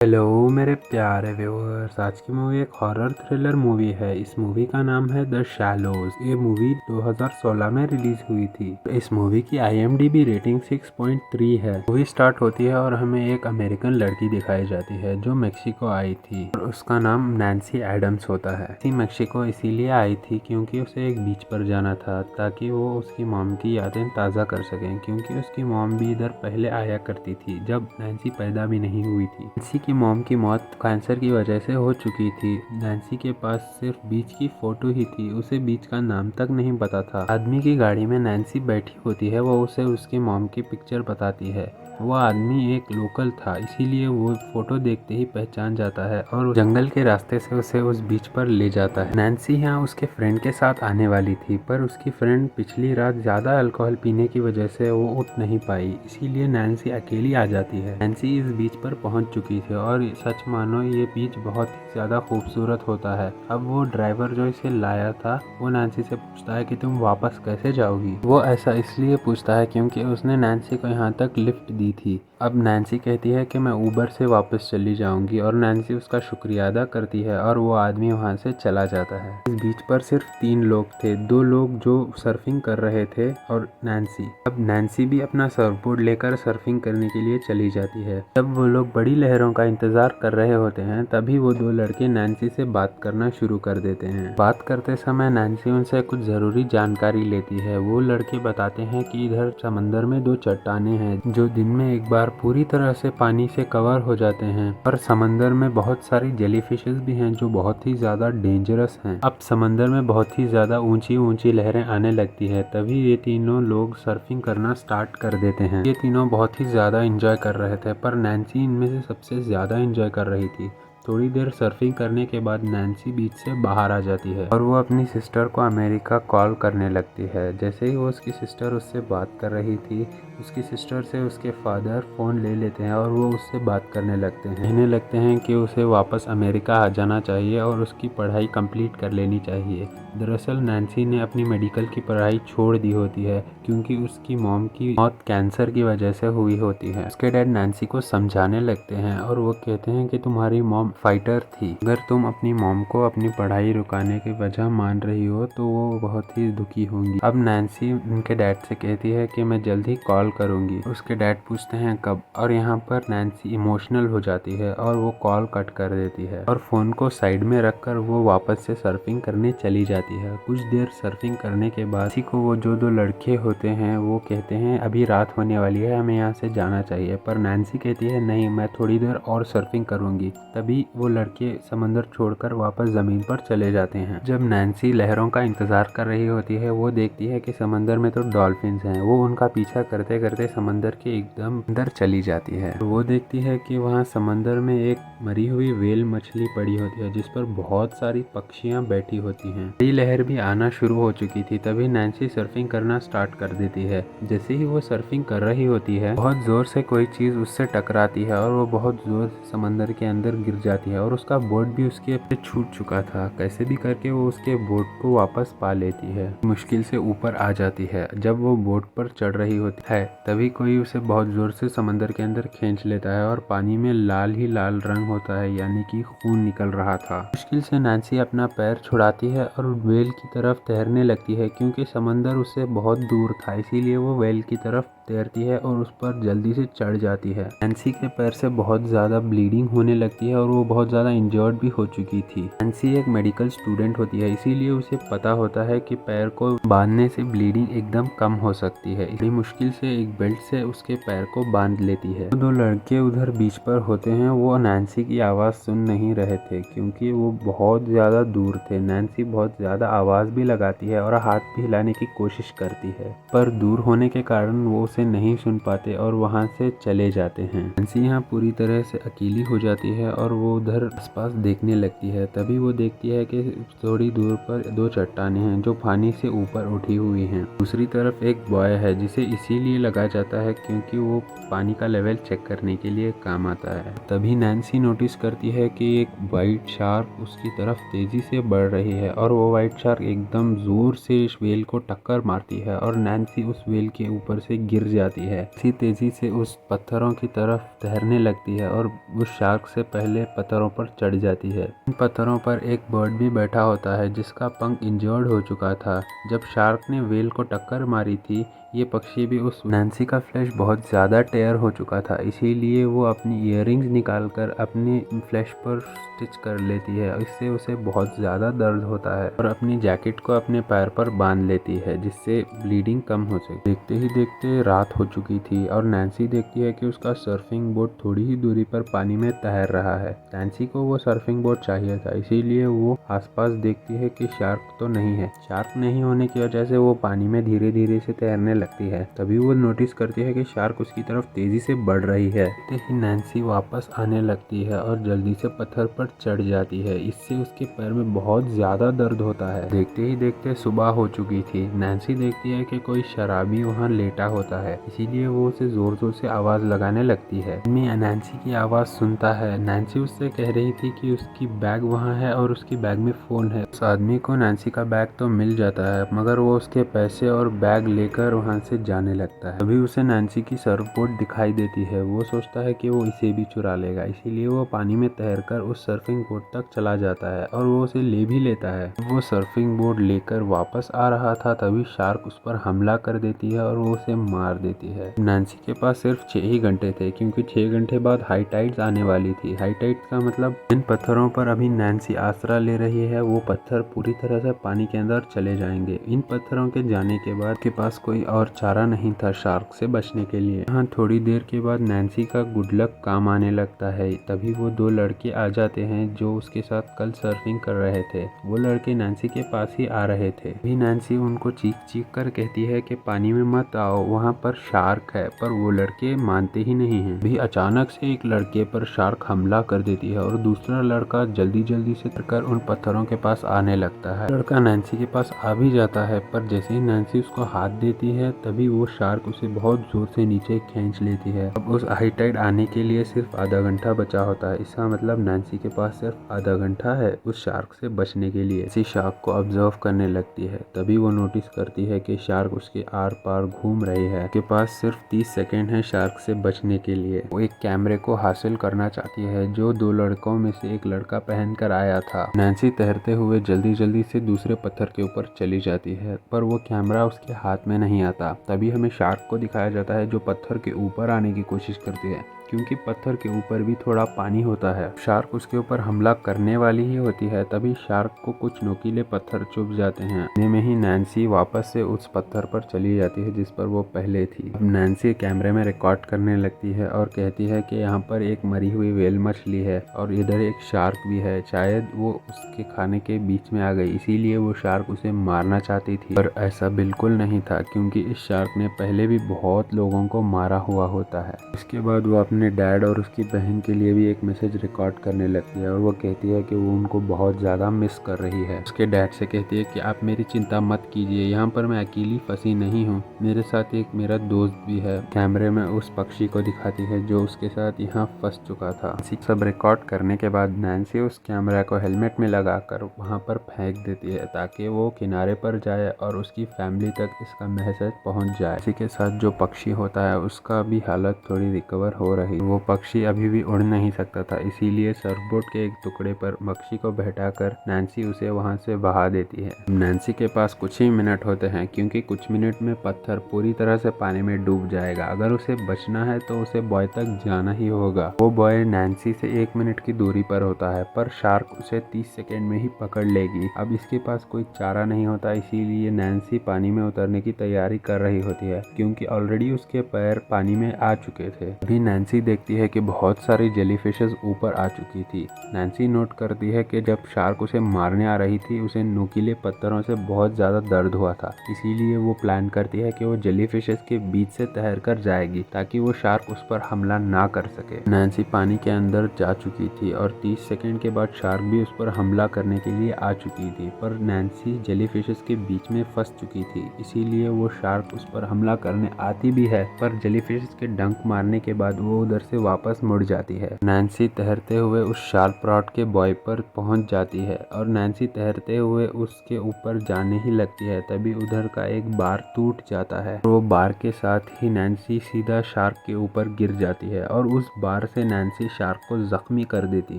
Hello मेरे प्यारे viewers. आज की मूवी एक हॉरर थ्रिलर मूवी है। इस मूवी का नाम है द शैलोज। ये मूवी 2016 में रिलीज हुई थी। इस मूवी की IMDb रेटिंग 6.3 है। मूवी स्टार्ट होती है और हमें एक अमेरिकन लड़की दिखाई जाती है जो मेक्सिको आई थी और उसका नाम नैन्सी एडम्स होता है। इसी मेक्सिको इसीलिए आई थी क्योंकि उसे एक बीच पर जाना था ताकि वो उसकी मॉम की यादें ताज़ा कर सकें, क्योंकि उसकी मॉम भी इधर पहले आया करती थी जब नैन्सी पैदा भी नहीं हुई थी। नैन्सी की मॉम की मौत कैंसर की वजह से हो चुकी थी। नैन्सी के पास सिर्फ बीच की फोटो ही थी, उसे बीच का नाम तक नहीं पता था। आदमी की गाड़ी में नैन्सी बैठी होती है, वो उसे उसकी मॉम की पिक्चर बताती है। वो आदमी एक लोकल था, इसीलिए वो फोटो देखते ही पहचान जाता है और जंगल के रास्ते से उसे उस बीच पर ले जाता है। नैन्सी यहाँ उसके फ्रेंड के साथ आने वाली थी, पर उसकी फ्रेंड पिछली रात ज़्यादा अल्कोहल पीने की वजह से वो उठ नहीं पाई, इसीलिए नैन्सी अकेली आ जाती है। नैन्सी इस बीच पर पहुंच चुकी थी और सच मानो ये बीच बहुत ही ज़्यादा खूबसूरत होता है। अब वो ड्राइवर जो इसे लाया था वो नैन्सी से पूछता है कि तुम वापस कैसे जाओगी। वो ऐसा इसलिए पूछता है क्योंकि उसने नैन्सी को यहाँ तक लिफ्ट दी थी। अब नैन्सी कहती है कि मैं ऊबर से वापस चली जाऊंगी और नैन्सी उसका शुक्रिया अदा करती है और वो आदमी वहाँ से चला जाता है। इस बीच पर सिर्फ 3 लोग थे, 2 लोग जो सर्फिंग कर रहे थे और नैन्सी। अब नैन्सी भी अपना सर्फबोर्ड लेकर सर्फिंग करने के लिए चली जाती है। जब वो लोग बड़ी लहरों का इंतजार कर रहे होते हैं तभी वो 2 लड़के नैन्सी से बात करना शुरू कर देते हैं। बात करते समय नैन्सी उनसे कुछ जरूरी जानकारी लेती है। वो लड़के बताते हैं कि इधर समंदर में 2 चट्टानें हैं जो दिन में एक बार पूरी तरह से पानी से कवर हो जाते हैं और समंदर में बहुत सारी जेलीफिशेस भी हैं जो बहुत ही ज्यादा डेंजरस हैं। अब समंदर में बहुत ही ज्यादा ऊंची ऊंची लहरें आने लगती है, तभी ये तीनों लोग सर्फिंग करना स्टार्ट कर देते हैं। ये तीनों बहुत ही ज्यादा एंजॉय कर रहे थे, पर नैन्सी इनमें से सबसे ज्यादा एंजॉय कर रही थी। थोड़ी देर सर्फिंग करने के बाद नैन्सी बीच से बाहर आ जाती है और वो अपनी सिस्टर को अमेरिका कॉल करने लगती है। जैसे ही वो उसकी सिस्टर उससे बात कर रही थी, उसकी सिस्टर से उसके फादर फ़ोन ले लेते हैं और वो उससे बात करने लगते हैं। कहने लगते हैं कि उसे वापस अमेरिका आ जाना चाहिए और उसकी पढ़ाई कंप्लीट कर लेनी चाहिए। दरअसल नैन्सी ने अपनी मेडिकल की पढ़ाई छोड़ दी होती है क्योंकि उसकी मॉम की मौत कैंसर की वजह से हुई होती है। उसके डैड नैन्सी को समझाने लगते हैं और वो कहते हैं कि तुम्हारी मॉम फाइटर थी, अगर तुम अपनी मॉम को अपनी पढ़ाई रुकाने की वजह मान रही हो तो वो बहुत ही दुखी होंगी। अब नैन्सी उनके डैड से कहती है कि मैं जल्द ही कॉल करूंगी। उसके डैड पूछते हैं कब, और यहाँ पर नैन्सी इमोशनल हो जाती है और वो कॉल कट कर देती है और फोन को साइड में रखकर वो वापस से सर्फिंग करने चली जाती है। कुछ देर सर्फिंग करने के बाद किसी को वो जो 2 लड़के होते हैं वो कहते हैं अभी रात होने वाली है, हमें यहाँ से जाना चाहिए, पर नैन्सी कहती है नहीं, मैं थोड़ी देर और सर्फिंग करूंगी। तभी वो लड़के समंदर छोड़कर वापस जमीन पर चले जाते हैं। जब नैन्सी लहरों का इंतजार कर रही होती है वो देखती है कि समंदर में तो डॉल्फिन्स हैं। वो उनका पीछा करते करते समंदर के एकदम अंदर चली जाती है। वो देखती है कि वहाँ समंदर में एक मरी हुई व्हेल मछली पड़ी होती है जिस पर बहुत सारी पक्षियाँ बैठी होती हैं। बड़ी लहर भी आना शुरू हो चुकी थी, तभी नैन्सी सर्फिंग करना स्टार्ट कर देती है। जैसे ही वो सर्फिंग कर रही होती है बहुत जोर से कोई चीज उससे टकराती है और वो बहुत जोर से समंदर के अंदर गिर जाती है और उसका बोट भी उसके छूट चुका था। कैसे भी करके वो उसके बोट को वापस पा लेती है, मुश्किल से ऊपर आ जाती है। जब वो बोट पर चढ़ रही होती है तभी कोई उसे बहुत जोर से समंदर के अंदर खींच लेता है और पानी में लाल ही लाल रंग होता है, यानी कि खून निकल रहा था। मुश्किल से नैन्सी अपना पैर छुड़ाती है और व्हेल की तरफ तैरने लगती है क्योंकि समंदर उससे बहुत दूर था, इसीलिए वो व्हेल की तरफ तैरती है और उस पर जल्दी से चढ़ जाती है। नैन्सी के पैर से बहुत ज़्यादा ब्लीडिंग होने लगती है और वो बहुत ज़्यादा इंजर्ड भी हो चुकी थी। नैन्सी एक मेडिकल स्टूडेंट होती है, इसीलिए उसे पता होता है कि पैर को बांधने से ब्लीडिंग एकदम कम हो सकती है। बड़ी मुश्किल से एक बेल्ट से उसके पैर को बांध लेती है। 2 लड़के उधर बीच पर होते हैं, वो नैन्सी की आवाज़ सुन नहीं रहे थे क्योंकि वो बहुत ज़्यादा दूर थे। नैन्सी बहुत ज़्यादा आवाज़ भी लगाती है और हाथ भी हिलाने की कोशिश करती है, पर दूर होने के कारण वो उसे नहीं सुन पाते और वहाँ से चले जाते हैं। नैन्सी यहाँ पूरी तरह से अकेली हो जाती है और वो उधर आसपास देखने लगती है। तभी वो देखती है कि थोड़ी दूर पर 2 चट्टानें हैं जो पानी से ऊपर उठी हुई हैं। दूसरी तरफ एक बॉय है जिसे इसीलिए लगाया जाता है क्योंकि वो पानी का लेवल चेक करने के लिए काम आता है। तभी नैन्सी नोटिस करती है कि एक व्हाइट शार्क उसकी तरफ तेजी से बढ़ रही है और वो व्हाइट शार्क एकदम जोर से इस व्हेल को टक्कर मारती है और नैन्सी उस व्हेल के ऊपर से गिर गिर जाती है। इसी तेजी से उस पत्थरों की तरफ तैरने लगती है और उस शार्क से पहले पत्थरों पर चढ़ जाती है। इन पत्थरों पर एक बर्ड भी बैठा होता है जिसका पंख इंजर्ड हो चुका था। जब शार्क ने व्हेल को टक्कर मारी थी, ये पक्षी भी उस नैन्सी का फ्लैश बहुत ज़्यादा टेयर हो चुका था, इसीलिए वो अपनी इयररिंग्स निकालकर अपने फ्लैश पर स्टिच कर लेती है। इससे उसे बहुत ज़्यादा दर्द होता है और अपनी जैकेट को अपने पैर पर बांध लेती है जिससे ब्लीडिंग कम हो सके। देखते ही देखते रात हो चुकी थी और नैन्सी देखती है कि उसका सर्फिंग बोर्ड थोड़ी ही दूरी पर पानी में तैर रहा है। नैन्सी को वो सर्फिंग बोर्ड चाहिए था, इसीलिए वो आसपास देखती है कि शार्क तो नहीं है। शार्क नहीं होने की वजह से वो पानी में धीरे धीरे से तैरने लगती है। तभी वो नोटिस करती है कि शार्क उसकी तरफ तेजी से बढ़ रही है। देखते ही नैन्सी वापस आने लगती है और जल्दी से पत्थर पर चढ़ जाती है। इससे उसके पैर में बहुत ज्यादा दर्द होता है। देखते ही देखते सुबह हो चुकी थी। नैन्सी देखती है कि कोई शराबी वहाँ लेटा होता है, इसीलिए वो उसे जोर जोर से आवाज लगाने लगती है। आदमी नैन्सी की आवाज सुनता है। नैन्सी उससे कह रही थी कि उसकी बैग वहाँ है और उसकी बैग में फोन है। उस आदमी को नैन्सी का बैग तो मिल जाता है, मगर वो उसके पैसे और बैग लेकर वहाँ से जाने लगता है। तभी उसे नैन्सी की सर्फबोर्ड दिखाई देती है। वो सोचता है कि वो इसे भी चुरा लेगा, इसीलिए वो पानी में तैरकर उस सर्फिंग बोर्ड तक चला जाता है और वो उसे ले भी लेता है। वो सर्फिंग बोर्ड लेकर वापस आ रहा था, तभी शार्क उस पर हमला कर देती है और वो उसे मार देती है। नैन्सी के पास सिर्फ 6 ही घंटे थे, क्योंकि 6 घंटे बाद हाई टाइड्स आने वाली थी। हाई टाइड्स का मतलब जिन पत्थरों पर अभी नैन्सी आसरा ले रही है, वो पत्थर पूरी तरह से पानी के अंदर चले जाएंगे। इन पत्थरों के जाने के बाद के पास कोई और चारा नहीं था शार्क से बचने के लिए। यहाँ थोड़ी देर के बाद नैन्सी का गुड लक काम आने लगता है। तभी वो 2 लड़के आ जाते हैं जो उसके साथ कल सर्फिंग कर रहे थे। वो लड़के नैन्सी के पास ही आ रहे थे। भी नैन्सी उनको चीख चीख कर कहती है कि पानी में मत आओ, वहाँ पर शार्क है, पर वो लड़के मानते ही नहीं हैं। भी अचानक से एक लड़के पर शार्क हमला कर देती है और दूसरा लड़का जल्दी जल्दी से कर उन पत्थरों के पास आने लगता है। लड़का नैन्सी के पास आ भी जाता है, पर जैसे ही नैन्सी उसको हाथ देती है, तभी वो शार्क उसे बहुत जोर से नीचे खींच लेती है। अब उस हाई टाइड आने के लिए सिर्फ आधा घंटा बचा होता है। इसका मतलब नैन्सी के पास सिर्फ आधा घंटा है उस शार्क से बचने के लिए। इसी शार्क को ऑब्जर्व करने लगती है। तभी वो नोटिस करती है कि शार्क उसके आर पार घूम रही है। उसके पास सिर्फ 30 सेकेंड है शार्क से बचने के लिए। वो एक कैमरे को हासिल करना चाहती है जो 2 लड़कों में से एक लड़का पहन कर आया था। नैन्सी तैरते हुए जल्दी जल्दी से दूसरे पत्थर के ऊपर चली जाती है, पर वो कैमरा उसके हाथ में नहीं आता। तभी हमें शार्क को दिखाया जाता है जो पत्थर के ऊपर आने की कोशिश करती है, क्योंकि पत्थर के ऊपर भी थोड़ा पानी होता है। शार्क उसके ऊपर हमला करने वाली ही होती है, तभी शार्क को कुछ नुकीले पत्थर चुभ जाते हैं। इतने में ही नैन्सी वापस से उस पत्थर पर चली जाती है जिस पर वो पहले थी। अब नैन्सी कैमरे में रिकॉर्ड करने लगती है और कहती है कि यहाँ पर एक मरी हुई व्हेल मछली है और इधर एक शार्क भी है। शायद वो उसके खाने के बीच में आ गई, इसीलिए वो शार्क उसे मारना चाहती थी, पर ऐसा बिल्कुल नहीं था, क्योंकि इस शार्क ने पहले भी बहुत लोगों को मारा हुआ होता है। इसके बाद वो अपने डैड और उसकी बहन के लिए भी एक मैसेज रिकॉर्ड करने लगती है और वो कहती है कि वो उनको बहुत ज़्यादा मिस कर रही है। उसके डैड से कहती है कि आप मेरी चिंता मत कीजिए, यहाँ पर मैं अकेली फंसी नहीं हूँ, मेरे साथ एक मेरा दोस्त भी है। कैमरे में उस पक्षी को दिखाती है जो उसके साथ यहाँ फंस चुका था। सब रिकॉर्ड करने के बाद नैन्सी उस कैमरा को हेलमेट में लगाकर वहाँ पर फेंक देती है ताकि वो किनारे पर जाए और उसकी फैमिली तक इसका मैसेज पहुँच जाए। इसी के साथ जो पक्षी होता है उसका भी हालत थोड़ी रिकवर हो रही। वो पक्षी अभी भी उड़ नहीं सकता था, इसीलिए सर्फबोर्ड के एक टुकड़े पर पक्षी को बैठाकर नैन्सी उसे वहां से बहा देती है। नैन्सी के पास कुछ ही मिनट होते हैं, क्योंकि कुछ मिनट में पत्थर पूरी तरह से पानी में डूब जाएगा। अगर उसे बचना है तो उसे बॉय तक जाना ही होगा। वो बॉय नैन्सी से 1 मिनट की दूरी पर होता है, पर शार्क उसे 30 सेकेंड में ही पकड़ लेगी। अब इसके पास कोई चारा नहीं होता, इसीलिए नैन्सी पानी में उतरने की तैयारी कर रही होती है, क्योंकि ऑलरेडी उसके पैर पानी में आ चुके थे। अभी नैन्सी देखती है कि बहुत सारी जेलीफिशेस ऊपर आ चुकी थी। नैन्सी नोट करती है कि जब शार्क उसे मारने आ रही थी, उसे नुकीले पत्थरों से बहुत ज़्यादा दर्द हुआ था, इसीलिए वो प्लान करती है कि वो जेलीफिशेस के बीच से तैर कर जाएगी ताकि वो शार्क उस पर हमला ना कर सके। नैन्सी पानी के अंदर जा चुकी थी और 30 सेकेंड के बाद शार्क भी उस पर हमला करने के लिए आ चुकी थी, पर नैन्सी जेलीफिशेस के बीच में फंस चुकी थी, इसीलिए वो शार्क उस पर हमला करने आती भी है, पर जेलीफिशेस के डंक मारने के बाद वो उधर से वापस मुड़ जाती है। नैन्सी तैरते हुए उस शार्क रॉड के बॉय पर पहुंच जाती है और नैन्सी तैरते हुए उसके ऊपर जाने ही लगती है, तभी उधर का एक बार टूट जाता है। वो बार के साथ ही नैन्सी सीधा शार्क के ऊपर गिर जाती है और उस बार से नैन्सी शार्क को जख्मी कर देती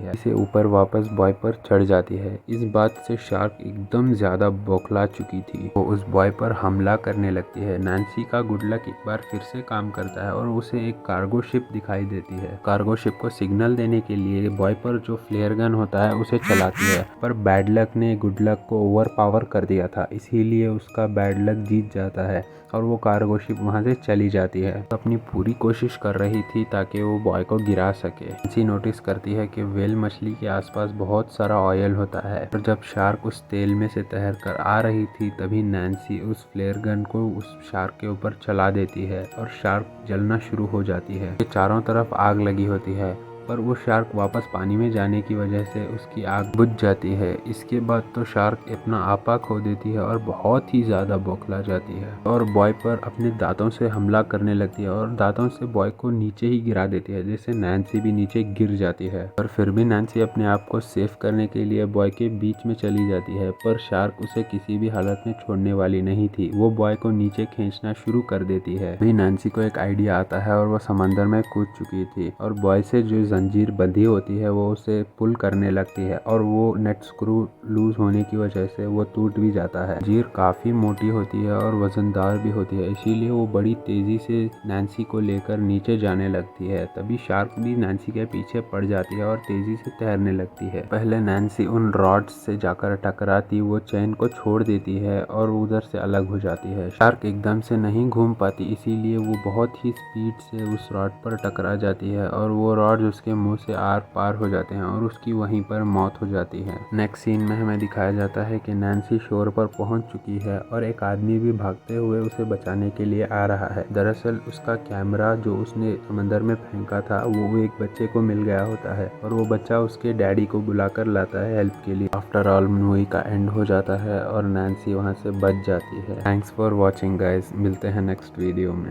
है। इसे ऊपर वापस बॉय पर चढ़ जाती है। इस बात से शार्क एकदम ज्यादा बौखला चुकी थी। वो उस बॉय पर हमला करने लगती है। नैन्सी का गुड लक एक बार फिर से काम करता है और उसे एक कार्गो शिप दिखाई देती है। कार्गो शिप को सिग्नल देने के लिए बॉय पर जो फ्लेयर गन होता है उसे चलाती है, पर बैड लक ने गुड लक को ओवर पावर कर दिया था, इसीलिए उसका बैड लक जीत जाता है और वो कार्गो शिप वहाँ से चली जाती है। तो अपनी पूरी कोशिश कर रही थी ताकि वो बॉय को गिरा सके। नैन्सी नोटिस करती है कि व्हेल मछली के आसपास बहुत सारा ऑयल होता है और जब शार्क उस तेल में से तैर कर आ रही थी तभी नैन्सी उस फ्लेयर गन को उस शार्क के ऊपर चला देती है और शार्क जलना शुरू हो जाती है। चारों तरफ आग लगी होती है, पर वो शार्क वापस पानी में जाने की वजह से उसकी आग बुझ जाती है। इसके बाद तो शार्क अपना आपा खो देती है और बहुत ही ज़्यादा बौखला जाती है और बॉय पर अपने दांतों से हमला करने लगती है और दांतों से बॉय को नीचे ही गिरा देती है, जिससे नैन्सी भी नीचे गिर जाती है। पर फिर भी नैन्सी अपने आप को सेफ करने के लिए बॉय के बीच में चली जाती है, पर शार्क उसे किसी भी हालत में छोड़ने वाली नहीं थी। वो बॉय को नीचे खींचना शुरू कर देती है। अभी नैन्सी को एक आइडिया आता है और वो समंदर में कूद चुकी थी और बॉय से जो जंजीर बंधी होती है वो उसे पुल करने लगती है और वो नेट स्क्रू लूज होने की वजह से वो टूट भी जाता है। जंजीर काफी मोटी होती है और वजनदार भी होती है, इसीलिए वो बड़ी तेजी से नैन्सी को लेकर नीचे जाने लगती है। तभी शार्क भी नैन्सी के पीछे पड़ जाती है और तेजी से तैरने लगती है। पहले नैन्सी उन रॉड्स से जाकर टकराती वो चैन को छोड़ देती है और उधर से अलग हो जाती है। शार्क एकदम से नहीं घूम पाती, इसीलिए वो बहुत ही स्पीड से उस रॉड पर टकरा जाती है और वो रॉड उसके मुंह से आर पार हो जाते हैं और उसकी वहीं पर मौत हो जाती है। नेक्स्ट सीन में हमें दिखाया जाता है कि नैन्सी शोर पर पहुंच चुकी है और एक आदमी भी भागते हुए उसे बचाने के लिए आ रहा है। दरअसल उसका कैमरा जो उसने समंदर में फेंका था वो एक बच्चे को मिल गया होता है और वो बच्चा उसके डैडी को बुलाकर लाता है हेल्प के लिए। आफ्टर ऑल मूवी का एंड हो जाता है और नैन्सी वहाँ से बच जाती है। थैंक्स फॉर वॉचिंग गाइज, मिलते हैं नेक्स्ट वीडियो में।